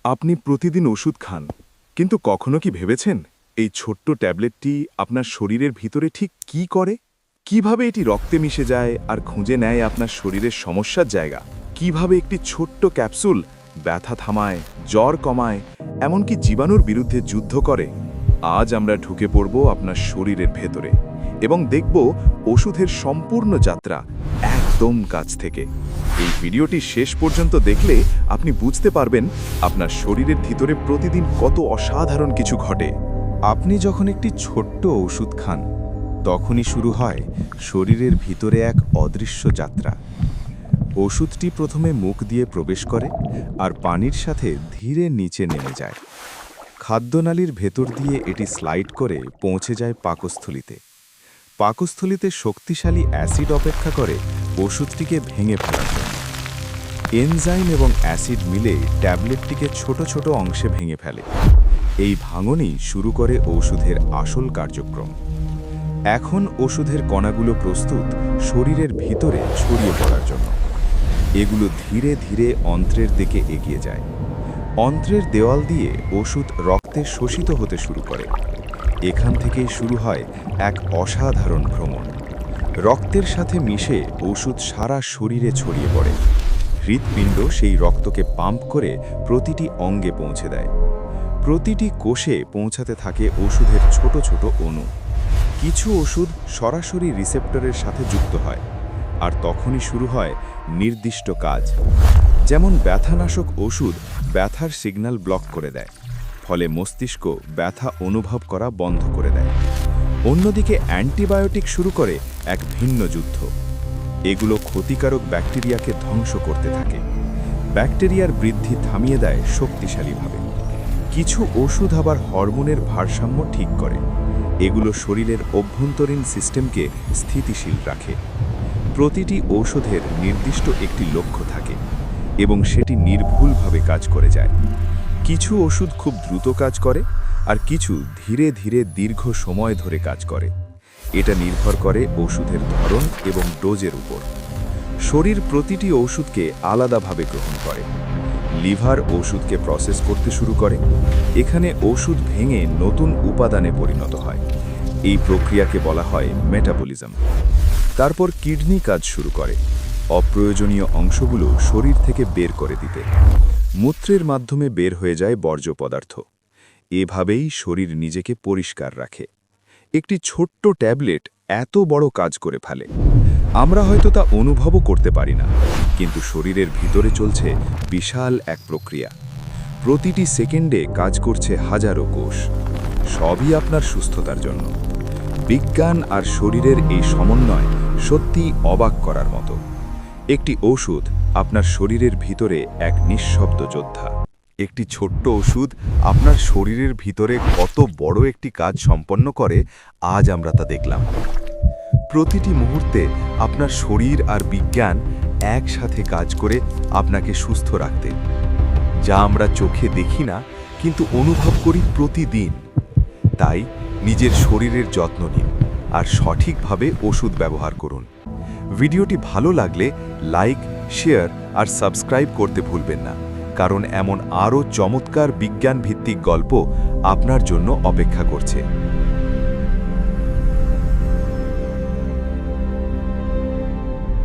আপনি প্রতিদিন ওষুধ খান, কিন্তু কখনো কি ভেবেছেন এই ছোট্ট ট্যাবলেটটি আপনার শরীরের ভিতরে ঠিক কি করে? কিভাবে এটি রক্তে মিশে যায় আর খুঁজে নেয় আপনার শরীরের সমস্যার জায়গা? কিভাবে একটি ছোট্ট ক্যাপসুল ব্যথা থামায়, জ্বর কমায়, এমনকি জীবাণুর বিরুদ্ধে যুদ্ধ করে? আজ আমরা ঢুকে পড়ব আপনার শরীরের ভেতরে এবং দেখব ওষুধের সম্পূর্ণ যাত্রা একদম কাছ থেকে। এই ভিডিওটি শেষ পর্যন্ত দেখলে আপনি বুঝতে পারবেন আপনার শরীরের ভিতরে প্রতিদিন কত অসাধারণ কিছু ঘটে। আপনি যখন একটি ছোট্ট ওষুধ খান তখনই শুরু হয় শরীরের ভিতরে এক অদৃশ্য যাত্রা। ওষুধটি প্রথমে মুখ দিয়ে প্রবেশ করে আর পানির সাথে ধীরে নিচে নেমে যায়। খাদ্যনালীর ভেতর দিয়ে এটি স্লাইড করে পৌঁছে যায় পাকস্থলীতে। পাকস্থলীতে শক্তিশালী অ্যাসিড অপেক্ষা করে ওষুধটিকে ভেঙে ফেলার জন্য। এনজাইম এবং অ্যাসিড মিলে ট্যাবলেটটিকে ছোট ছোট অংশে ভেঙে ফেলে। এই ভাঙনই শুরু করে ওষুধের আসল কার্যক্রম। এখন ওষুধের কণাগুলো প্রস্তুত শরীরের ভিতরে ছড়িয়ে পড়ার জন্য। এগুলো ধীরে ধীরে অন্ত্রের দিকে এগিয়ে যায়। অন্ত্রের দেওয়াল দিয়ে ওষুধ রক্তে শোষিত হতে শুরু করে। এখান থেকেই শুরু হয় এক অসাধারণ ভ্রমণ। রক্তের সাথে মিশে ওষুধ সারা শরীরে ছড়িয়ে পড়ে। হৃৎপিণ্ড সেই রক্তকে পাম্প করে প্রতিটি অঙ্গে পৌঁছে দেয়। প্রতিটি কোষে পৌঁছাতে থাকে ওষুধের ছোট ছোট অণু। কিছু ওষুধ সরাসরি রিসেপ্টরের সাথে যুক্ত হয়, আর তখনই শুরু হয় নির্দিষ্ট কাজ। যেমন ব্যথানাশক ওষুধ ব্যথার সিগন্যাল ব্লক করে দেয়, ফলে মস্তিষ্ক ব্যথা অনুভব করা বন্ধ করে দেয়। অন্যদিকে অ্যান্টিবায়োটিক শুরু করে এক ভিন্ন যুদ্ধ। এগুলো ক্ষতিকারক ব্যাকটেরিয়াকে ধ্বংস করতে থাকে। ব্যাকটেরিয়ার বৃদ্ধি থামিয়ে দেয় শক্তিশালীভাবে। কিছু ওষুধ আবার হরমোনের ভারসাম্য ঠিক করে। এগুলো শরীরের অভ্যন্তরীণ সিস্টেমকে স্থিতিশীল রাখে। প্রতিটি ঔষধের নির্দিষ্ট একটি লক্ষ্য থাকে এবং সেটি নির্ভুলভাবে কাজ করে যায়। কিছু ওষুধ খুব দ্রুত কাজ করে, আর কিছু ধীরে ধীরে দীর্ঘ সময় ধরে কাজ করে। এটা নির্ভর করে ওষুধের ধরন এবং ডোজের উপর। শরীর প্রতিটি ওষুধকে আলাদাভাবে গ্রহণ করে। লিভার ওষুধকে প্রসেস করতে শুরু করে। এখানে ওষুধ ভেঙে নতুন উপাদানে পরিণত হয়। এই প্রক্রিয়াকে বলা হয় মেটাবলিজম। তারপর কিডনি কাজ শুরু করে, অপ্রয়োজনীয় অংশগুলো শরীর থেকে বের করে দিতে। মূত্রের মাধ্যমে বের হয়ে যায় বর্জ্য পদার্থ। এভাবেই শরীর নিজেকে পরিষ্কার রাখে। একটি ছোট্ট ট্যাবলেট এত বড় কাজ করে ফেলে। আমরা হয়তো তা অনুভবও করতে পারি না, কিন্তু শরীরের ভিতরে চলছে বিশাল এক প্রক্রিয়া। প্রতিটি সেকেন্ডে কাজ করছে হাজারো কোষ। সবই আপনার সুস্থতার জন্য। বিজ্ঞান আর শরীরের এই সমন্বয় সত্যি অবাক করার মতো। একটি ওষুধ আপনার শরীরের ভিতরে এক নিঃশব্দ যোদ্ধা। একটি ছোট্ট ওষুধ আপনার শরীরের ভিতরে কত বড় একটি কাজ সম্পন্ন করে, আজ আমরা তা দেখলাম। প্রতিটি মুহূর্তে আপনার শরীর আর বিজ্ঞান একসাথে কাজ করে আপনাকে সুস্থ রাখতে, যা আমরা চোখে দেখি না কিন্তু অনুভব করি প্রতিদিন। তাই নিজের শরীরের যত্ন নিন আর সঠিকভাবে ওষুধ ব্যবহার করুন। ভিডিওটি ভালো লাগলে লাইক, শেয়ার আর সাবস্ক্রাইব করতে ভুলবেন না, কারণ এমন আরও চমৎকার বিজ্ঞান ভিত্তিক গল্প আপনার জন্য অপেক্ষা করছে।